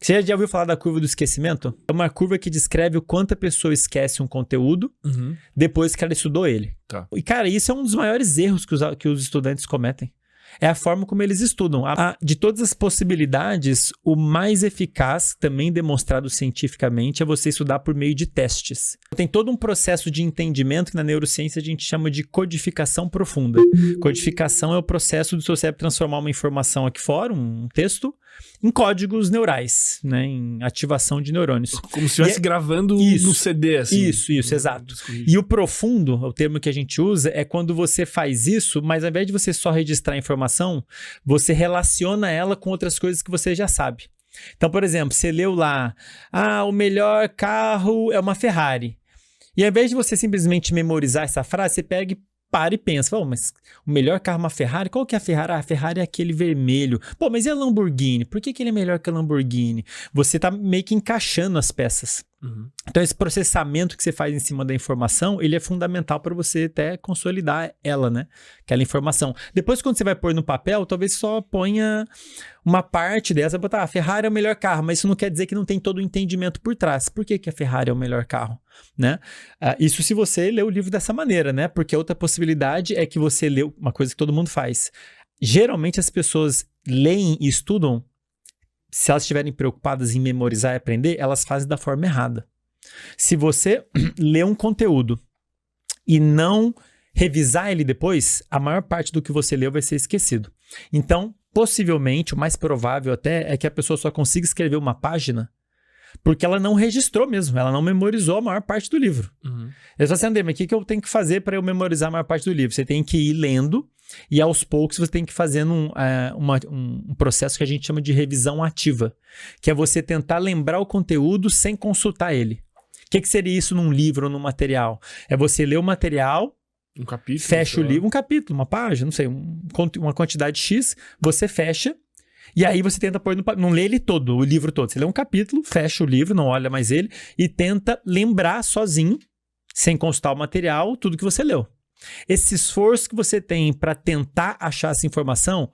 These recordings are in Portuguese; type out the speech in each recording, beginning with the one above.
Você já ouviu falar da curva do esquecimento? É uma curva que descreve o quanto a pessoa esquece um conteúdo depois que ela estudou ele. Tá. E, cara, isso é um dos maiores erros que os estudantes cometem. É a forma como eles estudam. De todas as possibilidades, o mais eficaz, também demonstrado cientificamente, é você estudar por meio de testes. Tem todo um processo de entendimento que na neurociência a gente chama de codificação profunda. Codificação é o processo do seu cérebro transformar uma informação aqui fora, um texto, em códigos neurais, né? Em ativação de neurônios. Como se estivesse gravando no CD, assim. Isso, exato. E o profundo, o termo que a gente usa, é quando você faz isso, mas ao invés de você só registrar a informação, você relaciona ela com outras coisas que você já sabe. Então, por exemplo, você leu lá, o melhor carro é uma Ferrari. E ao invés de você simplesmente memorizar essa frase, você pega e para e pensa, mas o melhor carro é uma Ferrari? Qual que é a Ferrari? A Ferrari é aquele vermelho. Pô, mas e a Lamborghini? Por que ele é melhor que a Lamborghini? Você tá meio que encaixando as peças. Então esse processamento que você faz em cima da informação, ele é fundamental para você até consolidar ela, né? Aquela informação. Depois, quando você vai pôr no papel, talvez só ponha uma parte dessa, botar, a Ferrari é o melhor carro, mas isso não quer dizer que não tem todo o entendimento por trás. Por que a Ferrari é o melhor carro, né? Isso se você lê o livro dessa maneira, né? Porque outra possibilidade é que você lê uma coisa que todo mundo faz. Geralmente as pessoas leem e estudam, se elas estiverem preocupadas em memorizar e aprender, elas fazem da forma errada. Se você lê um conteúdo e não revisar ele depois, a maior parte do que você leu vai ser esquecido. Então, possivelmente, o mais provável até é que a pessoa só consiga escrever uma página porque ela não registrou mesmo, ela não memorizou a maior parte do livro. Eu só sei, André, mas o que eu tenho que fazer para eu memorizar a maior parte do livro? Você tem que ir lendo e aos poucos você tem que ir fazendo um processo que a gente chama de revisão ativa, que é você tentar lembrar o conteúdo sem consultar ele. O que seria isso num livro ou num material? É você ler o material, um capítulo, fecha o livro, um capítulo, uma página, não sei, uma quantidade X, você fecha. E aí você tenta pôr não lê ele todo, o livro todo. Você lê um capítulo, fecha o livro, não olha mais ele e tenta lembrar sozinho, sem consultar o material, tudo que você leu. Esse esforço que você tem para tentar achar essa informação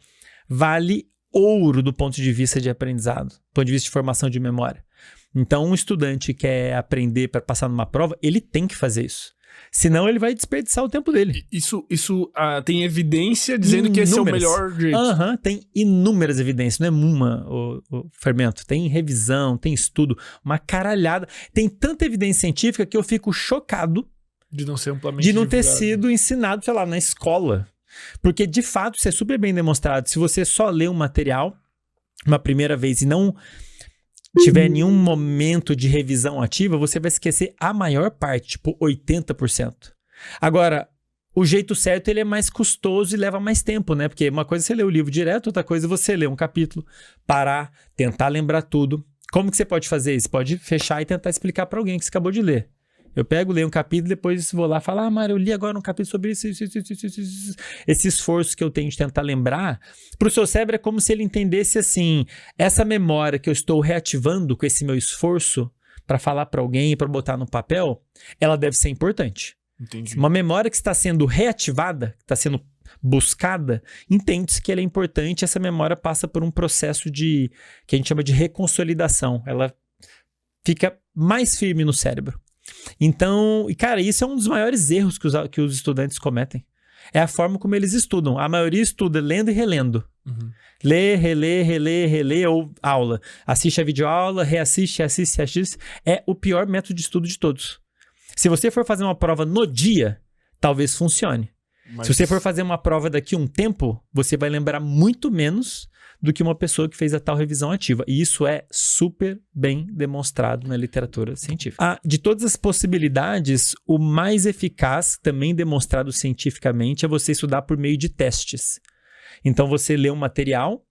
vale ouro do ponto de vista de aprendizado, do ponto de vista de formação de memória. Então, um estudante que quer aprender para passar numa prova, ele tem que fazer isso. Senão ele vai desperdiçar o tempo dele. Isso tem evidência dizendo que esse é o melhor jeito. Tem inúmeras evidências, não é uma, o Fermento. Tem revisão, tem estudo, uma caralhada. Tem tanta evidência científica que eu fico chocado de não ser amplamente de não ter divulgado. sido ensinado, sei lá, na escola. Porque, de fato, isso é super bem demonstrado. Se você só lê um material uma primeira vez e não tiver nenhum momento de revisão ativa, você vai esquecer a maior parte, tipo 80%. Agora, o jeito certo ele é mais custoso e leva mais tempo, né? Porque uma coisa é você ler o livro direto, outra coisa é você ler um capítulo, parar, tentar lembrar tudo. Como que você pode fazer isso? Pode fechar e tentar explicar para alguém que você acabou de ler. Eu pego, leio um capítulo, depois vou lá e falo, Mário, eu li agora um capítulo sobre isso. Esse esforço que eu tenho de tentar lembrar, para o seu cérebro é como se ele entendesse assim, essa memória que eu estou reativando com esse meu esforço para falar para alguém e para botar no papel, ela deve ser importante. Entendi. Uma memória que está sendo reativada, que está sendo buscada, entende-se que ela é importante, essa memória passa por um processo que a gente chama de reconsolidação. Ela fica mais firme no cérebro. Então, e cara, isso é um dos maiores erros que os estudantes cometem. É a forma como eles estudam. A maioria estuda lendo e relendo. Lê, relê, ou aula. Assiste a videoaula, reassiste, assiste. É o pior método de estudo de todos. Se você for fazer uma prova no dia, talvez funcione. Mas... Se você for fazer uma prova daqui a um tempo, você vai lembrar muito menos do que uma pessoa que fez a tal revisão ativa. E isso é super bem demonstrado na literatura científica. De todas as possibilidades, o mais eficaz, também demonstrado cientificamente, é você estudar por meio de testes. Então você lê um material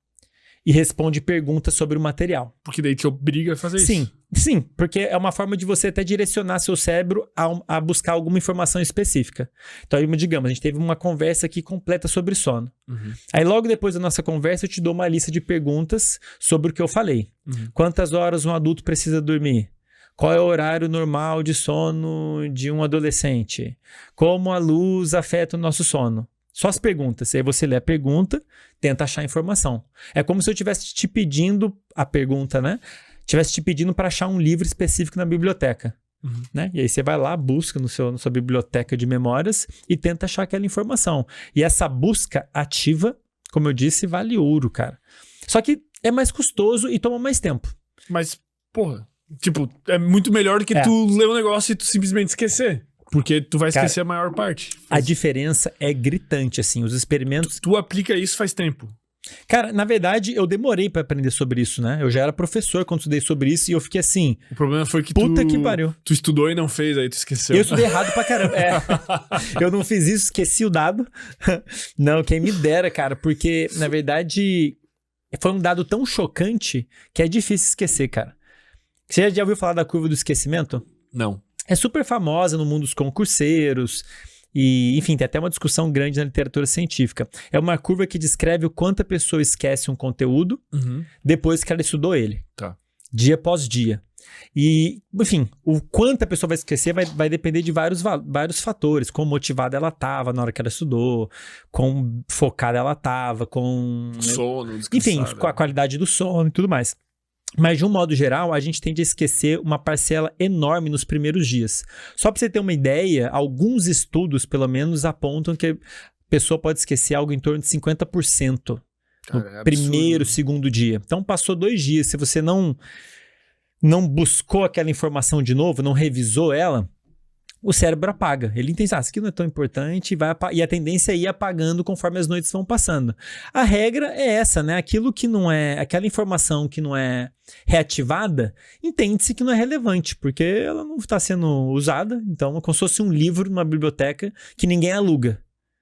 e responde perguntas sobre o material. Porque daí te obriga a fazer isso. Sim, porque é uma forma de você até direcionar seu cérebro a buscar alguma informação específica. Então, digamos, a gente teve uma conversa aqui completa sobre sono. Aí, logo depois da nossa conversa, eu te dou uma lista de perguntas sobre o que eu falei. Quantas horas um adulto precisa dormir? Qual é o horário normal de sono de um adolescente? Como a luz afeta o nosso sono? Só as perguntas. Aí você lê a pergunta, tenta achar a informação. É como se eu estivesse te pedindo a pergunta, né? estivesse te pedindo para achar um livro específico na biblioteca. Né? E aí você vai lá, busca na sua biblioteca de memórias e tenta achar aquela informação. E essa busca ativa, como eu disse, vale ouro, cara. Só que é mais custoso e toma mais tempo. Mas, porra, tipo, é muito melhor do que tu ler um negócio e tu simplesmente esquecer. Porque tu vai esquecer a maior parte. A diferença é gritante, assim, os experimentos... Tu aplica isso faz tempo. Cara, na verdade, eu demorei pra aprender sobre isso, né? Eu já era professor quando estudei sobre isso e eu fiquei assim... O problema foi que puta que pariu. Tu estudou e não fez, aí tu esqueceu. Eu estudei errado pra caramba. Eu não fiz isso, esqueci o dado. Não, quem me dera, cara. Porque, na verdade, foi um dado tão chocante que é difícil esquecer, cara. Você já ouviu falar da curva do esquecimento? Não. É super famosa no mundo dos concurseiros... E, enfim, tem até uma discussão grande na literatura científica. É uma curva que descreve o quanto a pessoa esquece um conteúdo depois que ela estudou ele. Tá. Dia após dia. E, enfim, o quanto a pessoa vai esquecer vai depender de vários fatores. Quão motivada ela estava na hora que ela estudou, quão focada ela estava, com... sono, enfim, com a qualidade do sono e tudo mais. Mas, de um modo geral, a gente tende a esquecer uma parcela enorme nos primeiros dias. Só para você ter uma ideia, alguns estudos, pelo menos, apontam que a pessoa pode esquecer algo em torno de 50% no primeiro, segundo dia. Então, passou 2 dias. Se você não buscou aquela informação de novo, não revisou ela, o cérebro apaga. Ele entende, isso aqui não é tão importante, e a tendência é ir apagando conforme as noites vão passando. A regra é essa, né? Aquilo que não é, aquela informação que não é reativada, entende-se que não é relevante, porque ela não está sendo usada, então é como se fosse um livro numa biblioteca que ninguém aluga.